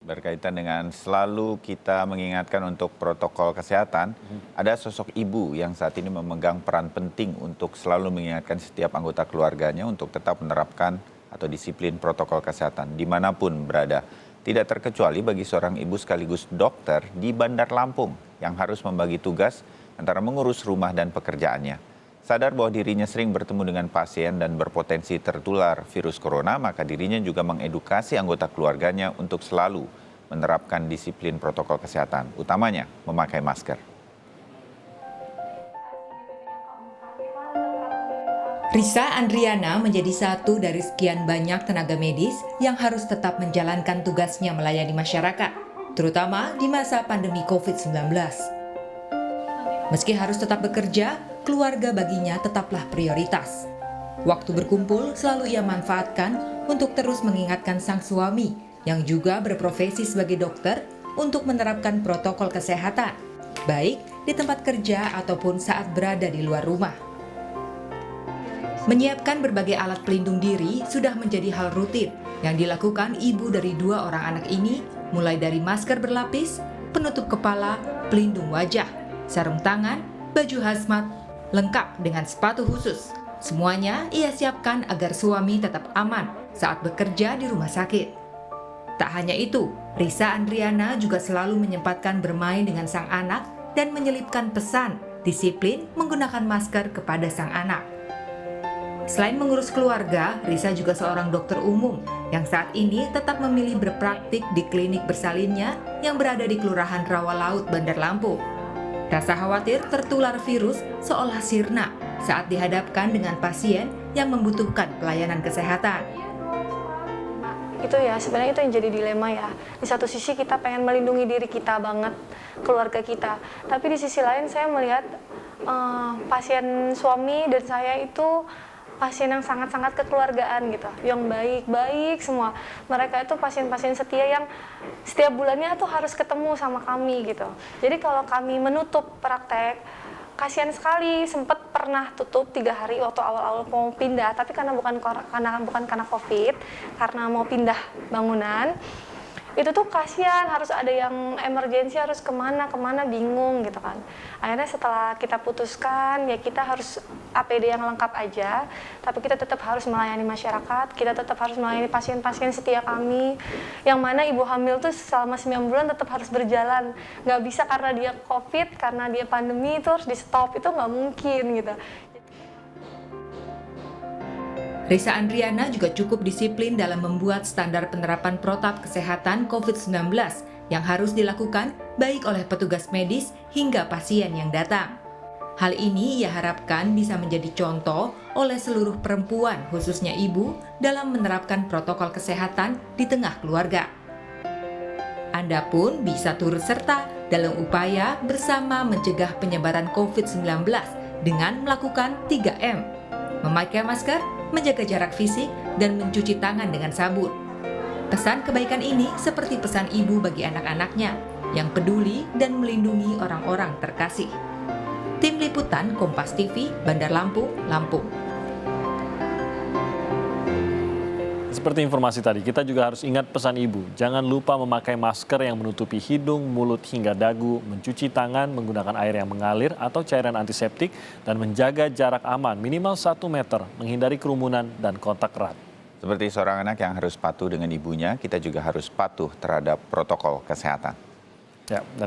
Berkaitan dengan selalu kita mengingatkan untuk protokol kesehatan, ada sosok ibu yang saat ini memegang peran penting untuk selalu mengingatkan setiap anggota keluarganya untuk tetap menerapkan atau disiplin protokol kesehatan dimanapun berada. Tidak terkecuali bagi seorang ibu sekaligus dokter di Bandar Lampung yang harus membagi tugas antara mengurus rumah dan pekerjaannya. Sadar bahwa dirinya sering bertemu dengan pasien dan berpotensi tertular virus corona, maka dirinya juga mengedukasi anggota keluarganya untuk selalu menerapkan disiplin protokol kesehatan, utamanya memakai masker. Risa Andriana menjadi satu dari sekian banyak tenaga medis yang harus tetap menjalankan tugasnya melayani masyarakat, terutama di masa pandemi COVID-19. Meski harus tetap bekerja, keluarga baginya tetaplah prioritas. Waktu berkumpul selalu ia manfaatkan untuk terus mengingatkan sang suami yang juga berprofesi sebagai dokter untuk menerapkan protokol kesehatan, baik di tempat kerja ataupun saat berada di luar rumah. Menyiapkan berbagai alat pelindung diri sudah menjadi hal rutin yang dilakukan ibu dari 2 orang anak ini, mulai dari masker berlapis, penutup kepala, pelindung wajah, sarung tangan, baju hazmat, lengkap dengan sepatu khusus. Semuanya ia siapkan agar suami tetap aman saat bekerja di rumah sakit. Tak hanya itu, Risa Andriana juga selalu menyempatkan bermain dengan sang anak dan menyelipkan pesan disiplin menggunakan masker kepada sang anak. Selain mengurus keluarga, Risa juga seorang dokter umum yang saat ini tetap memilih berpraktik di klinik bersalinnya yang berada di Kelurahan Rawalaut, Bandar Lampung. Rasa khawatir tertular virus seolah sirna saat dihadapkan dengan pasien yang membutuhkan pelayanan kesehatan. Itu ya, sebenarnya itu yang jadi dilema ya. Di satu sisi kita pengen melindungi diri kita banget, keluarga kita. Tapi di sisi lain saya melihat pasien suami dan saya itu pasien yang sangat-sangat kekeluargaan gitu, yang baik-baik semua. Mereka itu pasien-pasien setia yang setiap bulannya tuh harus ketemu sama kami gitu. Jadi kalau kami menutup praktek, kasihan sekali, sempat pernah tutup 3 hari waktu awal-awal mau pindah, tapi karena bukan karena COVID, karena mau pindah bangunan. Itu tuh kasihan, harus ada yang emergensi, harus kemana bingung gitu kan. Akhirnya setelah kita putuskan ya kita harus APD yang lengkap aja, tapi kita tetap harus melayani masyarakat, kita tetap harus melayani pasien-pasien setia kami, yang mana ibu hamil tuh selama 9 bulan tetap harus berjalan. Nggak bisa karena dia COVID, karena dia pandemi itu harus di stop, itu nggak mungkin gitu. Risa Andriana juga cukup disiplin dalam membuat standar penerapan protap kesehatan COVID-19 yang harus dilakukan baik oleh petugas medis hingga pasien yang datang. Hal ini ia harapkan bisa menjadi contoh oleh seluruh perempuan, khususnya ibu, dalam menerapkan protokol kesehatan di tengah keluarga. Anda pun bisa turut serta dalam upaya bersama mencegah penyebaran COVID-19 dengan melakukan 3M, memakai masker, menjaga jarak fisik, dan mencuci tangan dengan sabun. Pesan kebaikan ini seperti pesan ibu bagi anak-anaknya yang peduli dan melindungi orang-orang terkasih. Tim Liputan Kompas TV, Bandar Lampung, Lampung. Seperti informasi tadi, kita juga harus ingat pesan ibu. Jangan lupa memakai masker yang menutupi hidung, mulut, hingga dagu, mencuci tangan menggunakan air yang mengalir atau cairan antiseptik, dan menjaga jarak aman minimal 1 meter, menghindari kerumunan dan kontak erat. Seperti seorang anak yang harus patuh dengan ibunya, kita juga harus patuh terhadap protokol kesehatan. Ya, dan